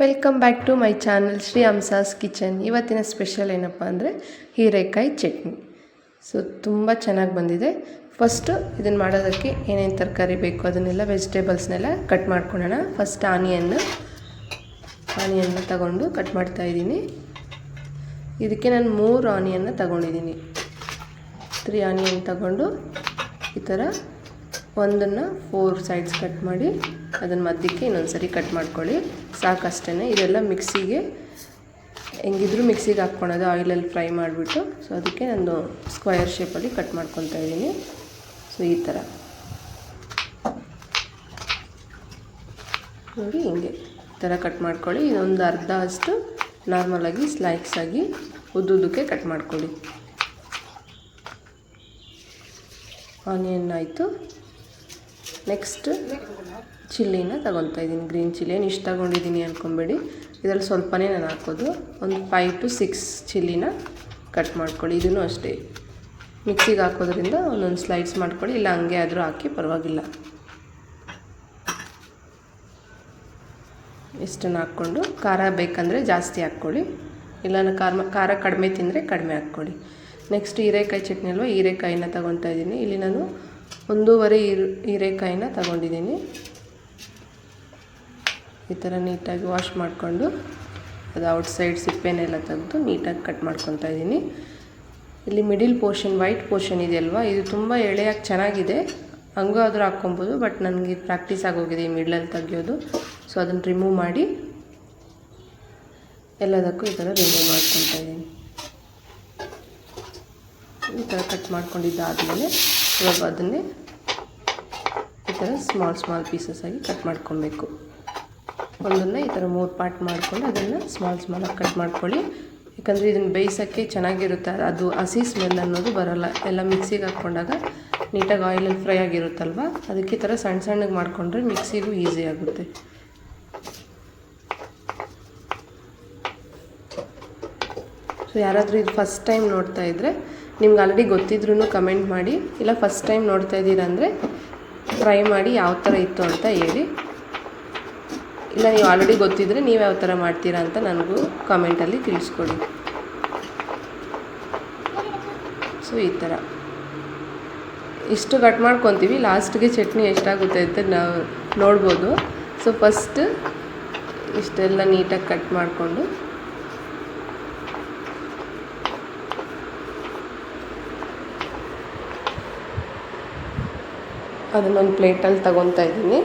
Welcome back to my channel Shri Hamsa's kitchen. ಇವತ್ತಿನ special ಏನಪ್ಪ ಅಂದರೆ ಹೀರೆಕಾಯಿ ಚಟ್ನಿ. ಸೊ ತುಂಬ ಚೆನ್ನಾಗಿ ಬಂದಿದೆ. ಫಸ್ಟು ಇದನ್ನು ಮಾಡೋದಕ್ಕೆ ಏನೇನು ತರಕಾರಿ ಬೇಕು ಅದನ್ನೆಲ್ಲ ವೆಜಿಟೇಬಲ್ಸ್ನೆಲ್ಲ ಕಟ್ ಮಾಡ್ಕೊಳ್ಳೋಣ. ಫಸ್ಟ್ ಆನಿಯನ್ನ ತಗೊಂಡು ಕಟ್ ಮಾಡ್ತಾಯಿದ್ದೀನಿ. ಇದಕ್ಕೆ ನಾನು 3 ಆನಿಯನ್ನ ತಗೊಂಡಿದ್ದೀನಿ. 3 ಆನಿಯನ್ ತಗೊಂಡು ಈ ಥರ ಒಂದನ್ನು 4 ಸೈಡ್ಸ್ ಕಟ್ ಮಾಡಿ ಅದನ್ನು ಮಧ್ಯಕ್ಕೆ ಇನ್ನೊಂದು ಸರಿ ಕಟ್ ಮಾಡ್ಕೊಳ್ಳಿ, ಸಾಕಷ್ಟೇ. ಇದೆಲ್ಲ ಮಿಕ್ಸಿಗೆ ಹೆಂಗಿದ್ರು ಮಿಕ್ಸಿಗೆ ಹಾಕ್ಕೊಳೋದು, ಆಯಿಲಲ್ಲಿ ಫ್ರೈ ಮಾಡಿಬಿಟ್ಟು. ಸೊ ಅದಕ್ಕೆ ನಾನು ಸ್ಕ್ವಯರ್ ಶೇಪಲ್ಲಿ ಕಟ್ ಮಾಡ್ಕೊತಾ ಇದ್ದೀನಿ. ಸೊ ಈ ಥರ ನೋಡಿ, ಹಿಂಗೆ ಈ ಥರ ಕಟ್ ಮಾಡ್ಕೊಳ್ಳಿ. ಇದೊಂದು ಅರ್ಧ ಅಷ್ಟು ನಾರ್ಮಲಾಗಿ ಸ್ಲೈಸಾಗಿ ಉದ್ದುದಕ್ಕೆ ಕಟ್ ಮಾಡ್ಕೊಳ್ಳಿ. ಆನಿಯನ್ ಆಯಿತು. ನೆಕ್ಸ್ಟ್ ಚಿಲ್ಲಿನ ತಗೊತಾ ಇದ್ದೀನಿ. ಗ್ರೀನ್ ಚಿಲ್ಲಿ ಏನು ಇಷ್ಟು ತಗೊಂಡಿದ್ದೀನಿ ಅಂದ್ಕೊಬೇಡಿ, ಇದರಲ್ಲಿ ಸ್ವಲ್ಪನೇ ನಾನು ಹಾಕೋದು. ಒಂದು 5 to 6 ಚಿಲ್ಲಿನ ಕಟ್ ಮಾಡ್ಕೊಳ್ಳಿ. ಇದನ್ನು ಅಷ್ಟೇ ಮಿಕ್ಸಿಗೆ ಹಾಕೋದ್ರಿಂದ ಒಂದೊಂದು ಸ್ಲೈಡ್ಸ್ ಮಾಡ್ಕೊಳ್ಳಿ, ಇಲ್ಲ ಹಂಗೆ ಆದರೂ ಹಾಕಿ ಪರವಾಗಿಲ್ಲ. ಇಷ್ಟನ್ನು ಹಾಕ್ಕೊಂಡು ಖಾರ ಬೇಕಂದರೆ ಜಾಸ್ತಿ ಹಾಕ್ಕೊಳ್ಳಿ, ಇಲ್ಲ ಖಾರ ಕಡಿಮೆ ತಿಂದರೆ ಕಡಿಮೆ ಹಾಕ್ಕೊಳ್ಳಿ. ನೆಕ್ಸ್ಟ್ ಹೀರೆಕಾಯಿ ಚಟ್ನಿ ಅಲ್ವಾ, ಹೀರೆಕಾಯಿನ ತಗೊತಾ ಇದ್ದೀನಿ. ಇಲ್ಲಿ ನಾನು 1.5 ಹೀರೆಕಾಯಿನ ತಗೊಂಡಿದ್ದೀನಿ. ಈ ಥರ ನೀಟಾಗಿ ವಾಶ್ ಮಾಡಿಕೊಂಡು ಅದು ಔಟ್ಸೈಡ್ ಸಿಪ್ಪೆನೆಲ್ಲ ತೆಗೆದು ನೀಟಾಗಿ ಕಟ್ ಮಾಡ್ಕೊತಾ ಇದ್ದೀನಿ. ಇಲ್ಲಿ ಮಿಡಿಲ್ ಪೋರ್ಷನ್, ವೈಟ್ ಪೋರ್ಷನ್ ಇದೆಯಲ್ವಾ, ಇದು ತುಂಬ ಎಳೆಯಾಗಿ ಚೆನ್ನಾಗಿದೆ, ಹಂಗೂ ಆದರೂ ಹಾಕ್ಕೊಬೋದು. ಬಟ್ ನನಗೆ ಪ್ರಾಕ್ಟೀಸ್ ಆಗೋಗಿದೆ ಈ ಮಿಡ್ಲಲ್ಲಿ ತೆಗಿಯೋದು. ಸೊ ಅದನ್ನು ರಿಮೂವ್ ಮಾಡಿ ಎಲ್ಲದಕ್ಕೂ ಈ ಥರ ರಿಮೂವ್ ಮಾಡ್ಕೊತಾ ಇದ್ದೀನಿ. ಈ ಥರ ಕಟ್ ಮಾಡ್ಕೊಂಡಿದ್ದಾದಮೇಲೆ ಇವಾಗ ಅದನ್ನೇ ಈ ಥರ ಸ್ಮಾಲ್ ಪೀಸಸ್ ಆಗಿ ಕಟ್ ಮಾಡ್ಕೊಬೇಕು. ಒಂದನ್ನು ಈ ಥರ 3 ಪಾರ್ಟ್ ಮಾಡಿಕೊಂಡು ಅದನ್ನು ಸ್ಮಾಲಾಗಿ ಕಟ್ ಮಾಡ್ಕೊಳ್ಳಿ. ಯಾಕಂದರೆ ಇದನ್ನು ಬೇಯಿಸೋಕ್ಕೆ ಚೆನ್ನಾಗಿರುತ್ತೆ, ಅದು ಹಸಿ ಸ್ಮೆಲ್ ಅನ್ನೋದು ಬರೋಲ್ಲ. ಎಲ್ಲ ಮಿಕ್ಸಿಗೆ ಹಾಕ್ಕೊಂಡಾಗ ನೀಟಾಗಿ ಆಯಿಲಲ್ಲಿ ಫ್ರೈ ಆಗಿರುತ್ತಲ್ವ, ಅದಕ್ಕೆ ಈ ಥರ ಸಣ್ಣಗೆ ಮಾಡಿಕೊಂಡ್ರೆ ಮಿಕ್ಸಿಗೂ ಈಸಿ ಆಗುತ್ತೆ. ಸೊ ಯಾರಾದರೂ ಇದು ಫಸ್ಟ್ ಟೈಮ್ ನೋಡ್ತಾ ಇದ್ದರೆ, ನಿಮ್ಗೆ ಆಲ್ರೆಡಿ ಗೊತ್ತಿದ್ರೂ ಕಮೆಂಟ್ ಮಾಡಿ, ಇಲ್ಲ ಫಸ್ಟ್ ಟೈಮ್ ನೋಡ್ತಾ ಇದ್ದೀರಾ ಅಂದರೆ ಟ್ರೈ ಮಾಡಿ ಯಾವ ಥರ ಇತ್ತು ಅಂತ ಹೇಳಿ. ಇಲ್ಲ ನೀವು ಆಲ್ರೆಡಿ ಗೊತ್ತಿದ್ದರೆ ನೀವು ಯಾವ ಥರ ಮಾಡ್ತೀರಾ ಅಂತ ನನಗೂ ಕಾಮೆಂಟಲ್ಲಿ ತಿಳಿಸ್ಕೊಡಿ. ಸೊ ಈ ಥರ ಇಷ್ಟು ಕಟ್ ಮಾಡ್ಕೊತೀವಿ. ಲಾಸ್ಟ್ಗೆ ಚಟ್ನಿ ಎಷ್ಟಾಗುತ್ತೆ ಅಂತ ನಾವು ನೋಡ್ಬೋದು. ಸೊ ಫಸ್ಟ್ ಇಷ್ಟೆಲ್ಲ ನೀಟಾಗಿ ಕಟ್ ಮಾಡಿಕೊಂಡು ಅದನ್ನೊಂದು ಪ್ಲೇಟಲ್ಲಿ ತಗೊತಾ ಇದ್ದೀನಿ.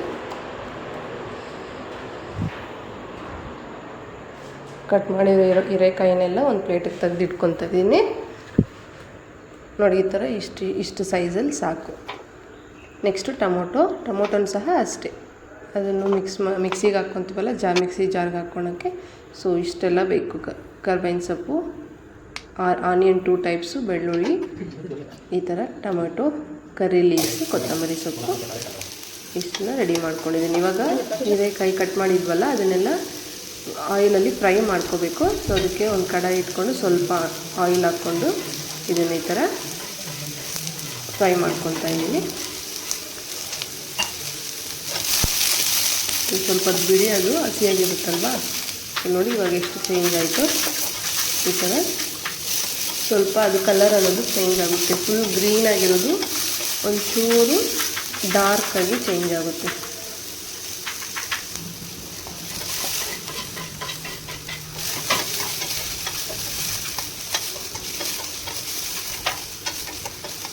ಕಟ್ ಮಾಡಿರೋ ಹೀರೆಕಾಯಿನೆಲ್ಲ ಒಂದು ಪ್ಲೇಟಿಗೆ ತೆಗೆದಿಟ್ಕೊತಾ ಇದ್ದೀನಿ. ನೋಡಿ, ಈ ಥರ ಇಷ್ಟು ಸೈಜಲ್ಲಿ ಸಾಕು. ನೆಕ್ಸ್ಟು ಟೊಮೊಟೊನ ಸಹ ಅಷ್ಟೇ, ಅದನ್ನು ಮಿಕ್ಸಿಗೆ ಹಾಕ್ಕೊತೀವಲ್ಲ, ಮಿಕ್ಸಿ ಜಾರ್ಗೆ ಹಾಕ್ಕೊಳಕ್ಕೆ. ಸೊ ಇಷ್ಟೆಲ್ಲ ಬೇಕು. ಕರ್ಬೇವಿನ ಸೊಪ್ಪು, ಆನಿಯನ್ 2 ಟೈಪ್ಸು, ಬೆಳ್ಳುಳ್ಳಿ, ಈ ಥರ ಟೊಮೆಟೊ, ಕರಿ ಲೀವ್ಸು, ಕೊತ್ತಂಬರಿ ಸೊಪ್ಪು, ಇಷ್ಟನ್ನ ರೆಡಿ ಮಾಡ್ಕೊಂಡಿದ್ದೀನಿ. ಇವಾಗ ಹೀರೆಕಾಯಿ ಕಟ್ ಮಾಡಿದ್ವಲ್ಲ ಅದನ್ನೆಲ್ಲ ಆಯಿಲಲ್ಲಿ ಫ್ರೈ ಮಾಡ್ಕೋಬೇಕು. ಸೊ ಅದಕ್ಕೆ ಒಂದು ಕಡಾಯಿ ಇಟ್ಕೊಂಡು ಸ್ವಲ್ಪ ಆಯಿಲ್ ಹಾಕ್ಕೊಂಡು ಇದನ್ನು ಈ ಥರ ಫ್ರೈ ಮಾಡ್ಕೊತಾ ಇದ್ದೀನಿ. ಸ್ವಲ್ಪ ಬಿಡಿ, ಅದು ಹಸಿಯಾಗಿರುತ್ತಲ್ವ. ನೋಡಿ ಇವಾಗ ಎಷ್ಟು ಚೇಂಜ್ ಆಯಿತು. ಈ ಥರ ಸ್ವಲ್ಪ ಅದು ಕಲರ್ ಅನ್ನೋದು ಚೇಂಜ್ ಆಗುತ್ತೆ. ಫುಲ್ ಗ್ರೀನ್ ಆಗಿರೋದು ಒಂಚೂರು ಡಾರ್ಕಾಗಿ ಚೇಂಜ್ ಆಗುತ್ತೆ.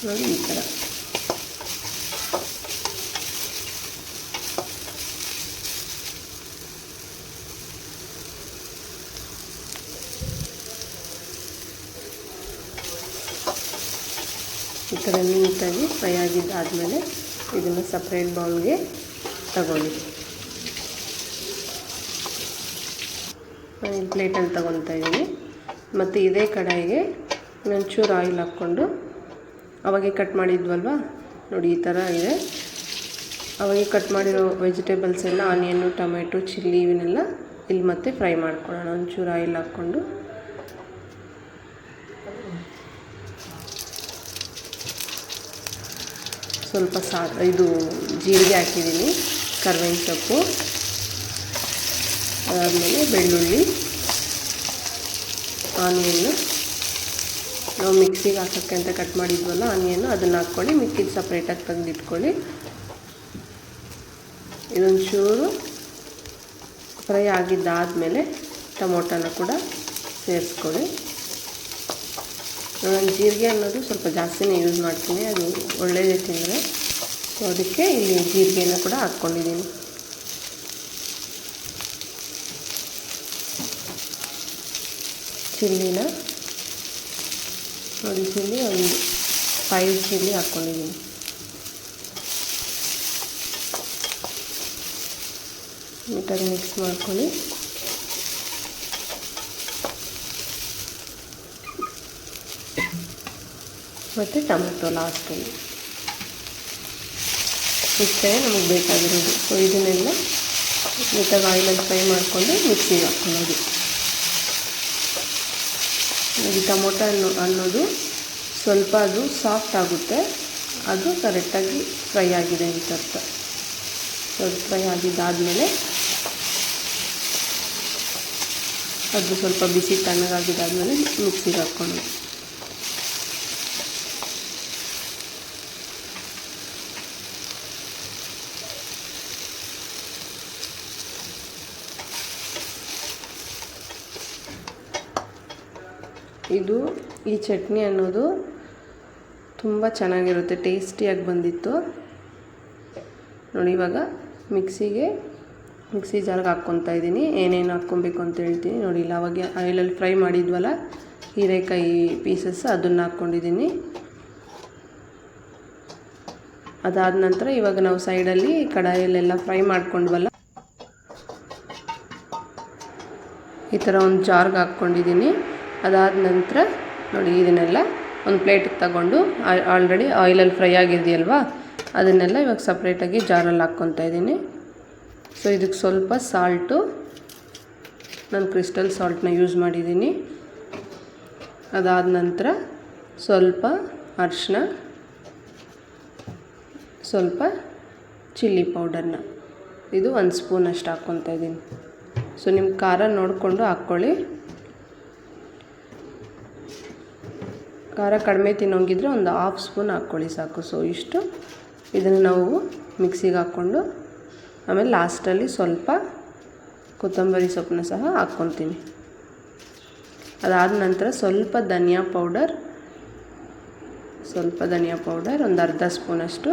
ನೋಡಿ ಈ ಥರ. ಈ ಥರ ನೀಟಾಗಿ ಫ್ರೈ ಆಗಿದ್ದಾದಮೇಲೆ ಇದನ್ನು ಸಪ್ರೇಟ್ ಬೌಲ್ಗೆ ತಗೊಳ್ಳಿ. ನಾನು ಪ್ಲೇಟಲ್ಲಿ ತಗೊತಾ ಇದ್ದೀನಿ. ಮತ್ತು ಇದೇ ಕಡಾಯಿಗೆ ಒಂಚೂರು ಆಯಿಲ್ ಹಾಕ್ಕೊಂಡು, ಅವಾಗೆ ಕಟ್ ಮಾಡಿದ್ವಲ್ವ, ನೋಡಿ ಈ ಥರ ಇದೆ. ಅವಾಗೆ ಕಟ್ ಮಾಡಿರೋ ವೆಜಿಟೇಬಲ್ಸ್ ಎಲ್ಲ, ಆನಿಯನ್ನು, ಟೊಮೆಟೊ, ಚಿಲ್ಲಿ, ಇವನ್ನೆಲ್ಲ ಇಲ್ಲಿ ಮತ್ತೆ ಫ್ರೈ ಮಾಡ್ಕೊಳ್ಳೋಣ. ಒಂಚೂರು ಆಯಿಲ್ ಹಾಕ್ಕೊಂಡು ಸ್ವಲ್ಪ ಇದು ಜೀರಿಗೆ ಹಾಕಿದ್ದೀನಿ, ಕರ್ಬೇವಿನ ಸೊಪ್ಪು, ಅದಾದಮೇಲೆ ಬೆಳ್ಳುಳ್ಳಿ, ಆನಿಯನ್ನು ನಾವು ಮಿಕ್ಸಿಗೆ ಹಾಕೋಕ್ಕೆ ಅಂತ ಕಟ್ ಮಾಡಿದ್ವಲ್ಲ ಆನಿಯನ್ನು ಅದನ್ನು ಹಾಕ್ಕೊಳ್ಳಿ. ಮಿಕ್ಕಿದ ಸಪ್ರೇಟಾಗಿ ತೆಗೆದಿಟ್ಕೊಳ್ಳಿ. ಇದೊಂಚೂರು ಫ್ರೈ ಆಗಿದ್ದಾದಮೇಲೆ ಟೊಮೊಟೊನ ಕೂಡ ಸೇರಿಸ್ಕೊಳ್ಳಿ. ನಾನು ಜೀರಿಗೆ ಅನ್ನೋದು ಸ್ವಲ್ಪ ಜಾಸ್ತಿನೇ ಯೂಸ್ ಮಾಡ್ತೀನಿ, ಅದು ಒಳ್ಳೆಯದೇ ತಿಂದರೆ. ಸೊ ಅದಕ್ಕೆ ಇಲ್ಲಿ ಜೀರಿಗೆನ ಕೂಡ ಹಾಕ್ಕೊಂಡಿದ್ದೀನಿ. ಚಿಲ್ಲಿನ ನೋಡಿ, ಚಿಲ್ಲಿ ಒಂದು 5 ಚಿಲ್ಲಿ ಹಾಕ್ಕೊಂಡಿದ್ದೀನಿ. ನೀಟಾಗಿ ಮಿಕ್ಸ್ ಮಾಡ್ಕೊಳ್ಳಿ. ಮತ್ತು ಟೊಮೆಟೊ ಲಾಸ್ಟಲ್ಲಿ ಇಷ್ಟೇ ನಮಗೆ ಬೇಕಾಗಿರೋದು. ಸೊ ಇದನ್ನೆಲ್ಲ ನೀಟಾಗಿ ಆಯಿಲಲ್ಲಿ ಫ್ರೈ ಮಾಡಿಕೊಂಡು ಮಿಕ್ಸಿಗೆ ಹಾಕ್ಕೊಳ್ಳೋದು. ಈ ಟೊಮೊಟೊ ಅನ್ನೋದು ಸ್ವಲ್ಪ ಅದು ಸಾಫ್ಟ್ ಆಗುತ್ತೆ, ಅದು ಕರೆಕ್ಟಾಗಿ ಫ್ರೈ ಆಗಿದೆ ಅಂತ ಅರ್ಥ. ಸೊ ಅದು ಫ್ರೈ ಆಗಿದ್ದಾದಮೇಲೆ ಅದು ಸ್ವಲ್ಪ ಬಿಸಿ ತಣ್ಣಗಾಗಿದ್ದಾದಮೇಲೆ ಮಿಕ್ಸಿಗೆ ಹಾಕ್ಕೊಂಡು ಈ ಚಟ್ನಿ ಅನ್ನೋದು ತುಂಬ ಚೆನ್ನಾಗಿರುತ್ತೆ, ಟೇಸ್ಟಿಯಾಗಿ ಬಂದಿತ್ತು ನೋಡಿ. ಇವಾಗ ಮಿಕ್ಸಿ ಜಾರ್ಗೆ ಹಾಕ್ಕೊತಾ ಇದ್ದೀನಿ. ಏನೇನು ಹಾಕ್ಕೊಬೇಕು ಅಂತ ಹೇಳ್ತೀನಿ ನೋಡಿ. ಇಲ್ಲ ಅವಾಗ ಆಯಿಲಲ್ಲಿ ಫ್ರೈ ಮಾಡಿದ್ವಲ್ಲ ಹೀರೆಕಾಯಿ ಪೀಸಸ್, ಅದನ್ನು ಹಾಕ್ಕೊಂಡಿದ್ದೀನಿ. ಅದಾದ ನಂತರ ಇವಾಗ ನಾವು ಸೈಡಲ್ಲಿ ಕಡಾಯಲ್ಲೆಲ್ಲ ಫ್ರೈ ಮಾಡ್ಕೊಂಡ್ವಲ್ಲ, ಈ ಥರ ಒಂದು ಜಾರ್ಗೆ ಹಾಕ್ಕೊಂಡಿದ್ದೀನಿ. ಅದಾದ ನಂತರ ನೋಡಿ ಇದನ್ನೆಲ್ಲ ಒಂದು ಪ್ಲೇಟಿಗೆ ತಗೊಂಡು ಆಲ್ರೆಡಿ ಆಯಿಲಲ್ಲಿ ಫ್ರೈ ಆಗಿದೆಯಲ್ವಾ, ಅದನ್ನೆಲ್ಲ ಇವಾಗ ಸಪ್ರೇಟಾಗಿ ಜಾರಲ್ಲಿ ಹಾಕ್ಕೊತಾ ಇದ್ದೀನಿ. ಸೊ ಇದಕ್ಕೆ ಸ್ವಲ್ಪ ಸಾಲ್ಟು, ನಾನು ಕ್ರಿಸ್ಟಲ್ ಸಾಲ್ಟನ್ನ ಯೂಸ್ ಮಾಡಿದ್ದೀನಿ. ಅದಾದ ನಂತರ ಸ್ವಲ್ಪ ಅರಿಶಿನ, ಸ್ವಲ್ಪ ಚಿಲ್ಲಿ ಪೌಡರ್ನ, ಇದು 1 ಸ್ಪೂನ್ ಅಷ್ಟು ಹಾಕ್ಕೊತಾ ಇದ್ದೀನಿ. ಸೊ ನಿಮ್ಮ ಖಾರ ನೋಡಿಕೊಂಡು ಹಾಕ್ಕೊಳ್ಳಿ. ಖಾರ ಕಡಿಮೆ ತಿನ್ನೋಂಗಿದ್ರೆ ಒಂದು 1/2 ಸ್ಪೂನ್ ಹಾಕ್ಕೊಳ್ಳಿ ಸಾಕು. ಸೊ ಇಷ್ಟು ಇದನ್ನು ನಾವು ಮಿಕ್ಸಿಗೆ ಹಾಕ್ಕೊಂಡು ಆಮೇಲೆ ಲಾಸ್ಟಲ್ಲಿ ಸ್ವಲ್ಪ ಕೊತ್ತಂಬರಿ ಸೊಪ್ಪನ್ನ ಸಹ ಹಾಕ್ಕೊತೀನಿ. ಅದಾದ ನಂತರ ಸ್ವಲ್ಪ ಧನಿಯಾ ಪೌಡರ್, ಒಂದು ಅರ್ಧ ಸ್ಪೂನಷ್ಟು,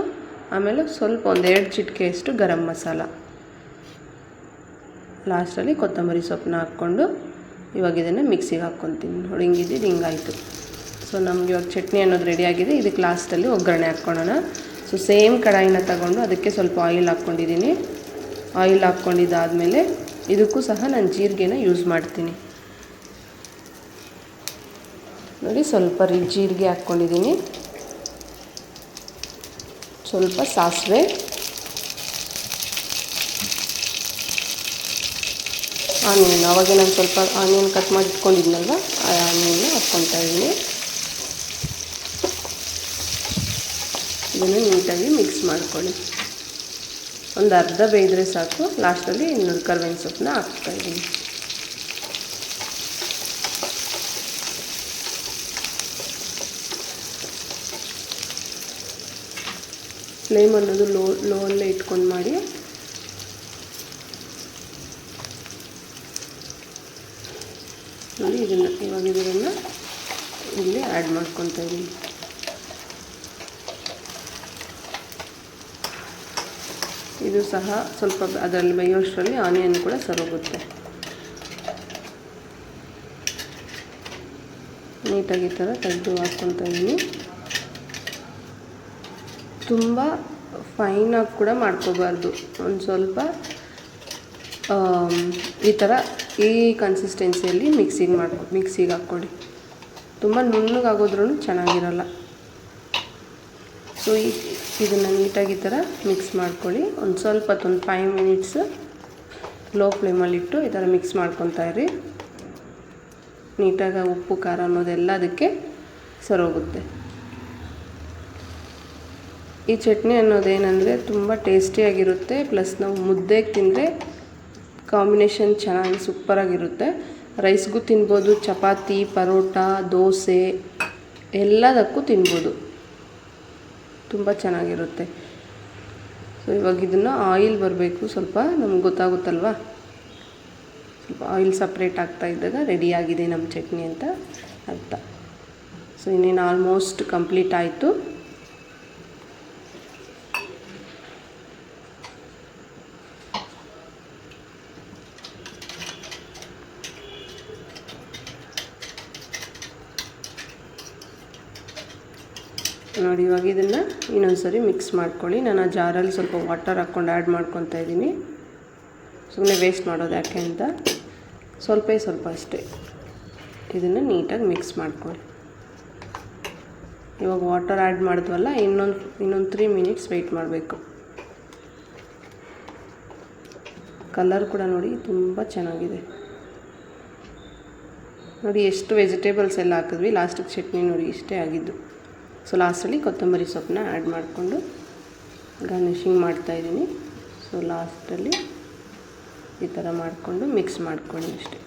ಆಮೇಲೆ ಸ್ವಲ್ಪ 1-2 ಚಿಟಿಕೆಯಷ್ಟು ಗರಂ ಮಸಾಲ, ಲಾಸ್ಟಲ್ಲಿ ಕೊತ್ತಂಬರಿ ಸೊಪ್ಪನ್ನ ಹಾಕ್ಕೊಂಡು ಇವಾಗ ಇದನ್ನು ಮಿಕ್ಸಿಗೆ ಹಾಕ್ಕೊತೀನಿ. ನೋಡಿ ಹಿಂಗಿದ್ದು ಹಿಂಗಾಯಿತು. ಸೊ ನಮ್ಗೆ ಇವಾಗ ಚಟ್ನಿ ಅನ್ನೋದು ರೆಡಿಯಾಗಿದೆ. ಇದಕ್ಕೆ ಲಾಸ್ಟಲ್ಲಿ ಒಗ್ಗರಣೆ ಹಾಕ್ಕೊಳ್ಳೋಣ. ಸೊ ಸೇಮ್ ಕಡಾಯಿನ ತಗೊಂಡು ಅದಕ್ಕೆ ಸ್ವಲ್ಪ ಆಯಿಲ್ ಹಾಕ್ಕೊಂಡಿದ್ದೀನಿ. ಆಯಿಲ್ ಹಾಕ್ಕೊಂಡಿದ್ದಾದಮೇಲೆ ಇದಕ್ಕೂ ಸಹ ನಾನು ಜೀರಿಗೆನ ಯೂಸ್ ಮಾಡ್ತೀನಿ ನೋಡಿ. ಸ್ವಲ್ಪ ಜೀರಿಗೆ ಹಾಕ್ಕೊಂಡಿದ್ದೀನಿ, ಸ್ವಲ್ಪ ಸಾಸಿವೆ, ಆನಿಯನ್, ಅವಾಗೆ ನಾನು ಸ್ವಲ್ಪ ಆನಿಯನ್ ಕಟ್ ಮಾಡಿ ಇಟ್ಕೊಂಡಿದ್ನಲ್ವ, ಆ ಆನಿಯನ್ನ ಹಾಕ್ಕೊತಾ ಇದ್ದೀನಿ. ಇದನ್ನು ನೀಟಾಗಿ ಮಿಕ್ಸ್ ಮಾಡ್ಕೊಳ್ಳಿ. ಒಂದು ಅರ್ಧ ಬೇಯಿದ್ರೆ ಸಾಕು. ಲಾಸ್ಟಲ್ಲಿ ಇನ್ನೊಂದು ಕರ್ಬೇವಿನ ಸೊಪ್ಪನ್ನ ಹಾಕ್ತಾಯಿದ್ದೀನಿ. ಫ್ಲೇಮ್ ಅನ್ನೋದು ಲೋ ಅಲ್ಲೇ ಇಟ್ಕೊಂಡು ಮಾಡಿ. ನೋಡಿ ಇವಾಗ ಇದನ್ನು ಇಲ್ಲಿ ಆ್ಯಡ್ ಮಾಡ್ಕೊತಾ ಇದ್ದೀನಿ. ಇದು ಸಹ ಸ್ವಲ್ಪ ಅದರಲ್ಲಿ ಬೇಯೋಷ್ಟರಲ್ಲಿ ಆನಿಯನ್ ಕೂಡ ಸರೋಗುತ್ತೆ. ನೀಟಾಗಿ ಈ ಥರ ತೆಗೆದು ಹಾಕ್ಕೊತಾ ಇದ್ದೀನಿ. ತುಂಬ ಫೈನಾಗಿ ಕೂಡ ಮಾಡ್ಕೋಬಾರ್ದು, ಒಂದು ಸ್ವಲ್ಪ ಈ ಥರ ಈ ಕನ್ಸಿಸ್ಟೆನ್ಸಿಯಲ್ಲಿ ಮಿಕ್ಸಿಗೆ ಹಾಕ್ಕೊಡಿ. ತುಂಬ ನುಣ್ಣಗಾಗೋದ್ರೂ ಚೆನ್ನಾಗಿರಲ್ಲ. ಸೊ ಇದನ್ನು ನೀಟಾಗಿ ಈ ಥರ ಮಿಕ್ಸ್ ಮಾಡ್ಕೊಳ್ಳಿ. ಒಂದು ಸ್ವಲ್ಪ 5 ಮಿನಿಟ್ಸ್ ಲೋ ಫ್ಲೇಮಲ್ಲಿಟ್ಟು ಈ ಥರ ಮಿಕ್ಸ್ ಮಾಡ್ಕೊತಾ ಇರಿ. ನೀಟಾಗಿ ಉಪ್ಪು ಖಾರ ಅನ್ನೋದೆಲ್ಲ ಅದಕ್ಕೆ ಸರೋಗುತ್ತೆ. ಈ ಚಟ್ನಿ ಅನ್ನೋದೇನೆಂದರೆ ತುಂಬ ಟೇಸ್ಟಿಯಾಗಿರುತ್ತೆ. ಪ್ಲಸ್ ನಾವು ಮುದ್ದೆಗೆ ತಿಂದರೆ ಕಾಂಬಿನೇಷನ್ ಚೆನ್ನಾಗಿ ಸೂಪರಾಗಿರುತ್ತೆ. ರೈಸ್ಗೂ ತಿನ್ಬೋದು, ಚಪಾತಿ, ಪರೋಟ, ದೋಸೆ ಎಲ್ಲದಕ್ಕೂ ತಿನ್ಬೋದು. ತುಂಬ ಚೆನ್ನಾಗಿರುತ್ತೆ. ಸೊ ಇವಾಗ ಇದನ್ನು ಆಯಿಲ್ ಬರಬೇಕು, ಸ್ವಲ್ಪ ನಮ್ಗೆ ಗೊತ್ತಾಗುತ್ತಲ್ವ. ಸ್ವಲ್ಪ ಆಯಿಲ್ ಸಪ್ರೇಟ್ ಆಗ್ತಾ ಇದ್ದಾಗ ರೆಡಿಯಾಗಿದೆ ನಮ್ಮ ಚಟ್ನಿ ಅಂತ ಅರ್ಥ. ಸೊ ಇನ್ನೇನು ಆಲ್ಮೋಸ್ಟ್ ಕಂಪ್ಲೀಟ್ ಆಯಿತು. ನೋಡಿ ಇವಾಗ ಇದನ್ನು ಇನ್ನೊಂದು ಸರಿ ಮಿಕ್ಸ್ ಮಾಡ್ಕೊಳ್ಳಿ. ನಾನು ಆ ಜಾರಲ್ಲಿ ಸ್ವಲ್ಪ ವಾಟರ್ ಹಾಕ್ಕೊಂಡು ಆ್ಯಡ್ ಮಾಡ್ಕೊತಾ ಇದ್ದೀನಿ. ಸುಮ್ಮನೆ ವೇಸ್ಟ್ ಮಾಡೋದು ಯಾಕೆ ಅಂತ ಸ್ವಲ್ಪ ಅಷ್ಟೇ ಇದನ್ನು ನೀಟಾಗಿ ಮಿಕ್ಸ್ ಮಾಡ್ಕೊಳ್ಳಿ. ಇವಾಗ ವಾಟರ್ ಆ್ಯಡ್ ಮಾಡಿದ್ವಲ್ಲ, ಇನ್ನೊಂದು 3 ಮಿನಿಟ್ಸ್ ವೆಯ್ಟ್ ಮಾಡಬೇಕು. ಕಲರ್ ಕೂಡ ನೋಡಿ ತುಂಬ ಚೆನ್ನಾಗಿದೆ. ನೋಡಿ ಎಷ್ಟು ವೆಜಿಟೇಬಲ್ಸ್ ಎಲ್ಲ ಹಾಕಿದ್ವಿ, ಲಾಸ್ಟಿಗೆ ಚಟ್ನಿ ನೋಡಿ ಇಷ್ಟೇ ಆಗಿದ್ದು. ಸೊ ಲಾಸ್ಟಲ್ಲಿ ಕೊತ್ತಂಬರಿ ಸೊಪ್ಪನ್ನ ಆ್ಯಡ್ ಮಾಡಿಕೊಂಡು ಗಾರ್ನಿಷಿಂಗ್ ಮಾಡ್ತಾಯಿದ್ದೀನಿ. ಸೊ ಲಾಸ್ಟಲ್ಲಿ ಈ ಥರ ಮಾಡಿಕೊಂಡು ಮಿಕ್ಸ್ ಮಾಡ್ಕೊಳ್ಳಿ ಅಷ್ಟೇ.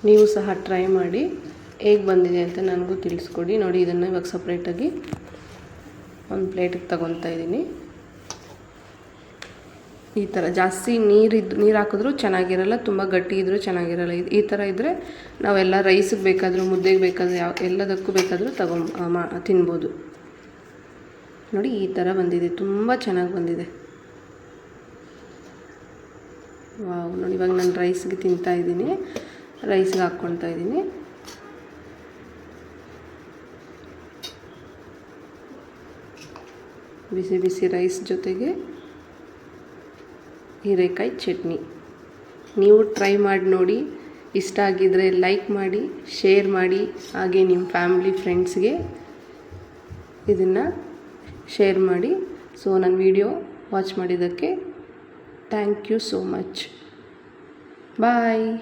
ನೀವು ಸಹ ಟ್ರೈ ಮಾಡಿ ಹೇಗೆ ಬಂದಿದೆ ಅಂತ ನನಗೂ ತಿಳಿಸ್ಕೊಡಿ. ನೋಡಿ ಇದನ್ನು ಇವಾಗ ಸಪ್ರೇಟಾಗಿ ಒಂದು ಪ್ಲೇಟಿಗೆ ತಗೊತಾ ಇದ್ದೀನಿ. ಈ ಥರ ಜಾಸ್ತಿ ನೀರು ಹಾಕಿದ್ರೂ ಚೆನ್ನಾಗಿರಲ್ಲ, ತುಂಬ ಗಟ್ಟಿ ಇದ್ದರೂ ಚೆನ್ನಾಗಿರಲ್ಲ. ಈ ಥರ ಇದ್ದರೆ ನಾವೆಲ್ಲ ರೈಸಿಗೆ ಬೇಕಾದರೂ, ಮುದ್ದೆಗೆ ಬೇಕಾದರೂ, ಎಲ್ಲದಕ್ಕೂ ಬೇಕಾದರೂ ತಿನ್ಬೋದು. ನೋಡಿ ಈ ಥರ ಬಂದಿದೆ, ತುಂಬ ಚೆನ್ನಾಗಿ ಬಂದಿದೆ. ವಾವ್, ನೋಡಿ ಇವಾಗ ನಾನು ರೈಸ್ಗೆ ತಿಂತಾಯಿದ್ದೀನಿ, ರೈಸ್ಗೆ ಹಾಕ್ಕೊಳ್ತಾ ಇದ್ದೀನಿ. ಬಿಸಿ ಬಿಸಿ ರೈಸ್ ಜೊತೆಗೆ ಹೀರೆಕಾಯಿ ಚಟ್ನಿ. ನೀವು ಟ್ರೈ ಮಾಡಿ ನೋಡಿ. ಇಷ್ಟ ಆಗಿದ್ದರೆ ಲೈಕ್ ಮಾಡಿ, ಶೇರ್ ಮಾಡಿ, ಹಾಗೆ ನಿಮ್ಮ ಫ್ಯಾಮಿಲಿ ಫ್ರೆಂಡ್ಸ್ಗೆ ಇದನ್ನು ಶೇರ್ ಮಾಡಿ. ಸೊ ನನ್ನ ವಿಡಿಯೋ ವಾಚ್ ಮಾಡಿದ್ದಕ್ಕೆ thank you so much. Bye.